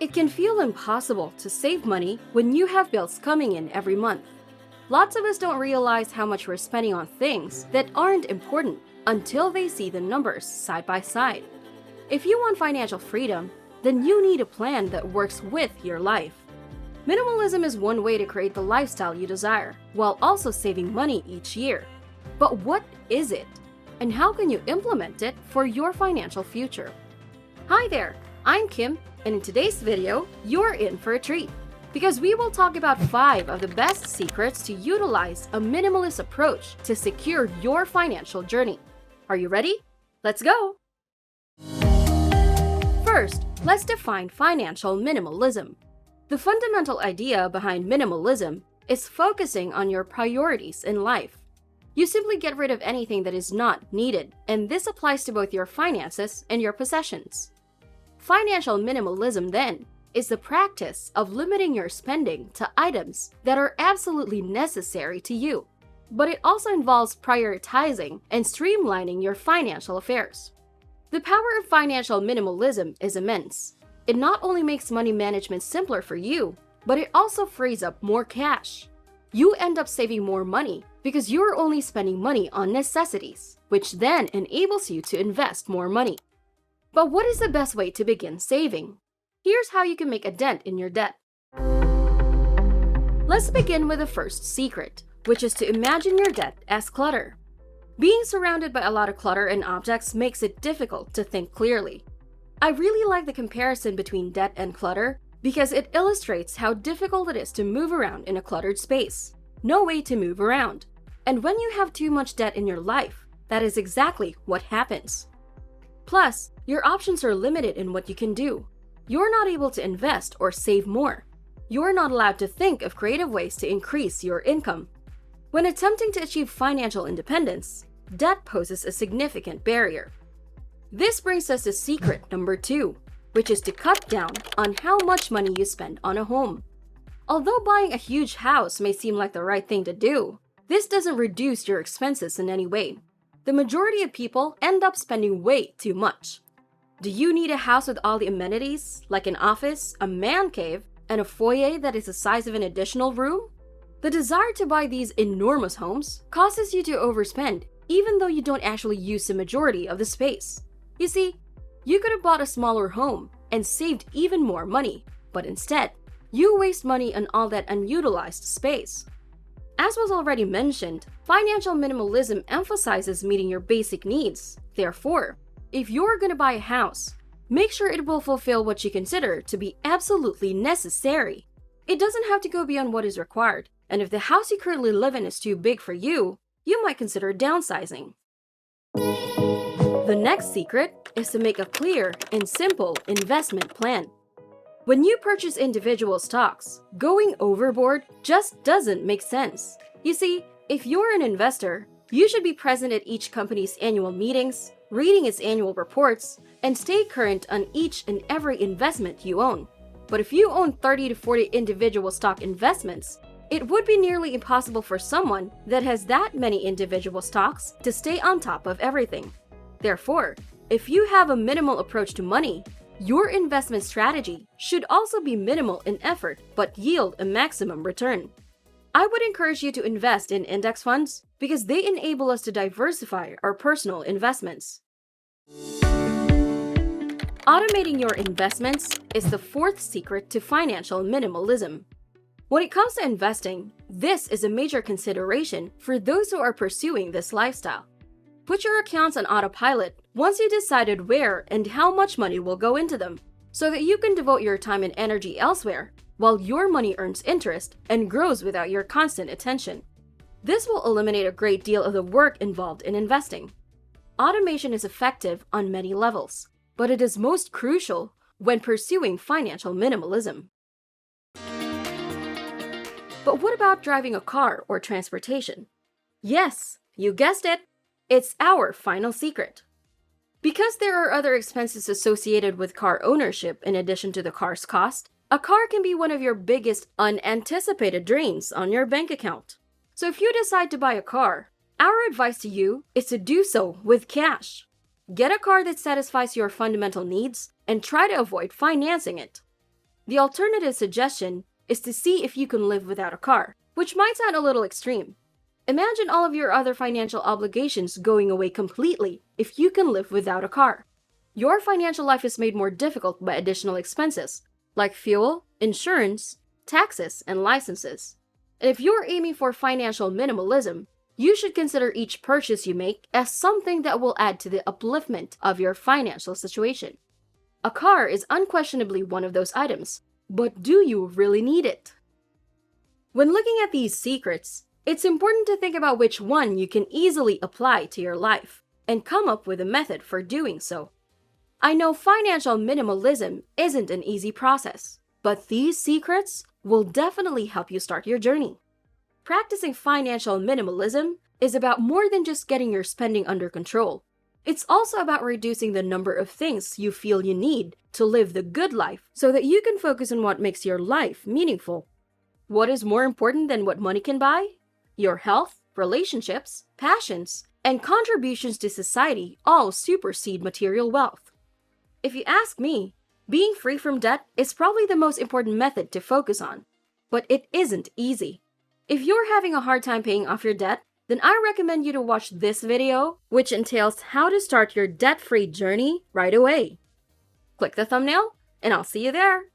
It can feel impossible to save money when you have bills coming in every month. Lots of us don't realize how much we're spending on things that aren't important until they see the numbers side by side. If you want financial freedom, then you need a plan that works with your life. Minimalism is one way to create the lifestyle you desire, while also saving money each year. But what is it? And how can you implement it for your financial future? Hi there, I'm Kim, and in today's video, you're in for a treat. Because we will talk about 5 of the best secrets to utilize a minimalist approach to secure your financial journey. Are you ready? Let's go! First, let's define financial minimalism. The fundamental idea behind minimalism is focusing on your priorities in life. You simply get rid of anything that is not needed, and this applies to both your finances and your possessions. Financial minimalism, then, is the practice of limiting your spending to items that are absolutely necessary to you. But it also involves prioritizing and streamlining your financial affairs. The power of financial minimalism is immense. It not only makes money management simpler for you, but it also frees up more cash. You end up saving more money because you're only spending money on necessities, which then enables you to invest more money. But what is the best way to begin saving? Here's how you can make a dent in your debt. Let's begin with the first secret, which is to imagine your debt as clutter. Being surrounded by a lot of clutter and objects makes it difficult to think clearly. I really like the comparison between debt and clutter because it illustrates how difficult it is to move around in a cluttered space. No way to move around. And when you have too much debt in your life, that is exactly what happens. Plus, your options are limited in what you can do. You're not able to invest or save more. You're not allowed to think of creative ways to increase your income. When attempting to achieve financial independence, debt poses a significant barrier. This brings us to secret number 2, which is to cut down on how much money you spend on a home. Although buying a huge house may seem like the right thing to do, this doesn't reduce your expenses in any way. The majority of people end up spending way too much. Do you need a house with all the amenities, like an office, a man cave, and a foyer that is the size of an additional room? The desire to buy these enormous homes causes you to overspend, even though you don't actually use the majority of the space. You see, you could have bought a smaller home and saved even more money, but instead, you waste money on all that unutilized space. As was already mentioned, financial minimalism emphasizes meeting your basic needs. Therefore, if you're going to buy a house, make sure it will fulfill what you consider to be absolutely necessary. It doesn't have to go beyond what is required, and if the house you currently live in is too big for you, you might consider downsizing. The next secret is to make a clear and simple investment plan. When you purchase individual stocks, going overboard just doesn't make sense. You see, if you're an investor, you should be present at each company's annual meetings, reading its annual reports, and stay current on each and every investment you own. But if you own 30 to 40 individual stock investments, it would be nearly impossible for someone that has that many individual stocks to stay on top of everything. Therefore, if you have a minimal approach to money, your investment strategy should also be minimal in effort but yield a maximum return. I would encourage you to invest in index funds because they enable us to diversify our personal investments. Automating your investments is the 4th secret to financial minimalism. When it comes to investing, this is a major consideration for those who are pursuing this lifestyle. Put your accounts on autopilot once you decided where and how much money will go into them, so that you can devote your time and energy elsewhere, while your money earns interest and grows without your constant attention. This will eliminate a great deal of the work involved in investing. Automation is effective on many levels, but it is most crucial when pursuing financial minimalism. But what about driving a car or transportation? Yes, you guessed it. It's our final secret. Because there are other expenses associated with car ownership in addition to the car's cost, a car can be one of your biggest unanticipated drains on your bank account. So if you decide to buy a car, our advice to you is to do so with cash. Get a car that satisfies your fundamental needs and try to avoid financing it. The alternative suggestion is to see if you can live without a car, which might sound a little extreme. Imagine all of your other financial obligations going away completely if you can live without a car. Your financial life is made more difficult by additional expenses, like fuel, insurance, taxes, and licenses. And if you're aiming for financial minimalism, you should consider each purchase you make as something that will add to the upliftment of your financial situation. A car is unquestionably one of those items, but do you really need it? When looking at these secrets, it's important to think about which one you can easily apply to your life and come up with a method for doing so. I know financial minimalism isn't an easy process, but these secrets will definitely help you start your journey. Practicing financial minimalism is about more than just getting your spending under control. It's also about reducing the number of things you feel you need to live the good life so that you can focus on what makes your life meaningful. What is more important than what money can buy? Your health, relationships, passions, and contributions to society all supersede material wealth. If you ask me, being free from debt is probably the most important method to focus on, but it isn't easy. If you're having a hard time paying off your debt, then I recommend you to watch this video, which entails how to start your debt-free journey right away. Click the thumbnail, and I'll see you there.